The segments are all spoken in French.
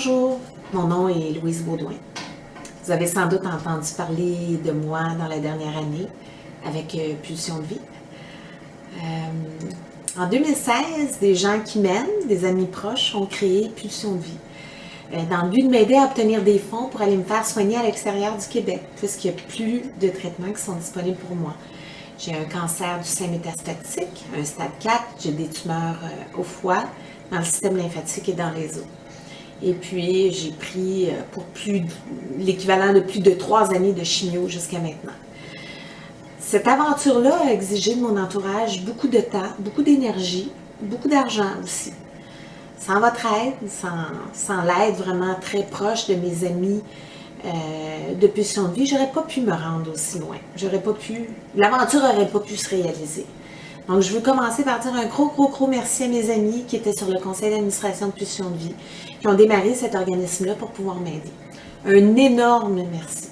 Bonjour, mon nom est Louise Baudouin. Vous avez sans doute entendu parler de moi dans la dernière année avec Pulsion de vie. En 2016, des gens qui m'aiment, des amis proches, ont créé Pulsion de vie dans le but de m'aider à obtenir des fonds pour aller me faire soigner à l'extérieur du Québec, puisqu'il n'y a plus de traitements qui sont disponibles pour moi. J'ai un cancer du sein métastatique, un stade 4, j'ai des tumeurs au foie, dans le système lymphatique et dans les os. Et puis, j'ai pris pour l'équivalent de plus de 3 années de chimio jusqu'à maintenant. Cette aventure-là a exigé de mon entourage beaucoup de temps, beaucoup d'énergie, beaucoup d'argent aussi. Sans votre aide, sans l'aide vraiment très proche de mes amis de Pulsion de vie, j'aurais pas pu me rendre aussi loin. L'aventure n'aurait pas pu se réaliser. Donc, je veux commencer par dire un gros merci à mes amis qui étaient sur le conseil d'administration de Pulsion de vie, qui ont démarré cet organisme-là pour pouvoir m'aider. Un énorme merci.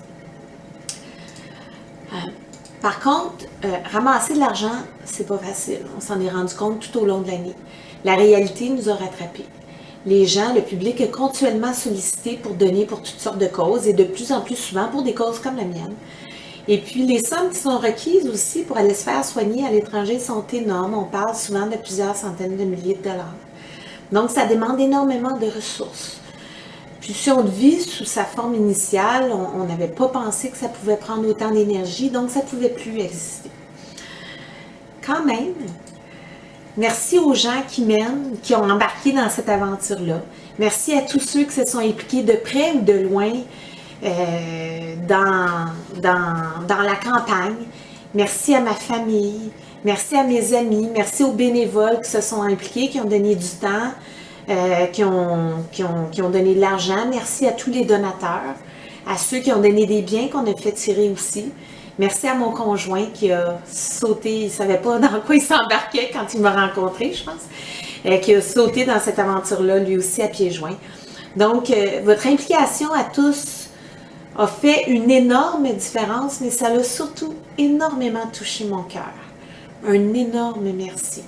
Par contre, ramasser de l'argent, c'est pas facile. On s'en est rendu compte tout au long de l'année. La réalité nous a rattrapés. Les gens, le public est continuellement sollicité pour donner pour toutes sortes de causes et de plus en plus souvent pour des causes comme la mienne. Et puis, les sommes qui sont requises aussi pour aller se faire soigner à l'étranger sont énormes. On parle souvent de plusieurs centaines de milliers de dollars. Donc, ça demande énormément de ressources. Pulsion de vie, sous sa forme initiale, on n'avait pas pensé que ça pouvait prendre autant d'énergie, donc ça ne pouvait plus exister. Quand même, merci aux gens qui m'aiment, qui ont embarqué dans cette aventure-là. Merci à tous ceux qui se sont impliqués de près ou de loin dans la campagne. Merci à ma famille, merci à mes amis, merci aux bénévoles qui se sont impliqués, qui ont donné du temps, qui ont donné de l'argent. Merci à tous les donateurs, à ceux qui ont donné des biens qu'on a fait tirer aussi. Merci à mon conjoint qui a sauté, il ne savait pas dans quoi il s'embarquait quand il m'a rencontré, je pense, qui a sauté dans cette aventure-là, lui aussi à pieds joints. Donc, votre implication à tous a fait une énorme différence, mais ça a surtout énormément touché mon cœur. Un énorme merci.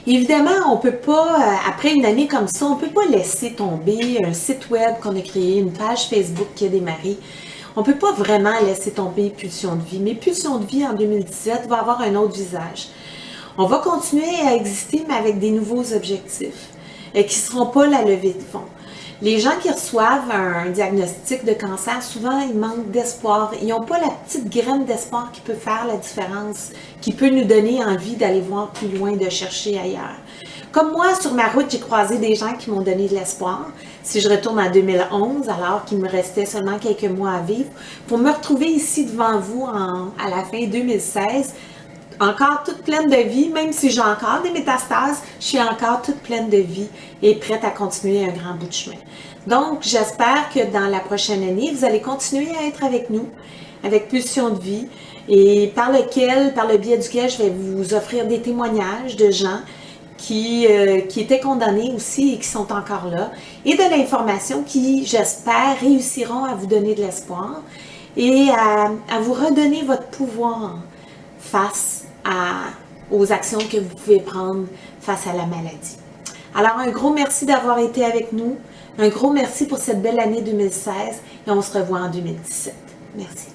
Évidemment, on ne peut pas, après une année comme ça, on ne peut pas laisser tomber un site web qu'on a créé, une page Facebook qui a démarré. On ne peut pas vraiment laisser tomber Pulsion de vie, mais Pulsion de vie en 2017 va avoir un autre visage. On va continuer à exister, mais avec des nouveaux objectifs, qui ne seront pas la levée de fonds. Les gens qui reçoivent un diagnostic de cancer, souvent, ils manquent d'espoir. Ils n'ont pas la petite graine d'espoir qui peut faire la différence, qui peut nous donner envie d'aller voir plus loin, de chercher ailleurs. Comme moi, sur ma route, j'ai croisé des gens qui m'ont donné de l'espoir. Si je retourne en 2011, alors qu'il me restait seulement quelques mois à vivre, pour me retrouver ici devant vous à la fin 2016, encore toute pleine de vie, même si j'ai encore des métastases, je suis encore toute pleine de vie et prête à continuer un grand bout de chemin. Donc, j'espère que dans la prochaine année, vous allez continuer à être avec nous, avec Pulsion de vie, et par le biais duquel je vais vous offrir des témoignages de gens qui étaient condamnés aussi et qui sont encore là, et de l'information qui, j'espère, réussiront à vous donner de l'espoir et à vous redonner votre pouvoir face aux actions que vous pouvez prendre face à la maladie. Alors, un gros merci d'avoir été avec nous. Un gros merci pour cette belle année 2016 et on se revoit en 2017. Merci.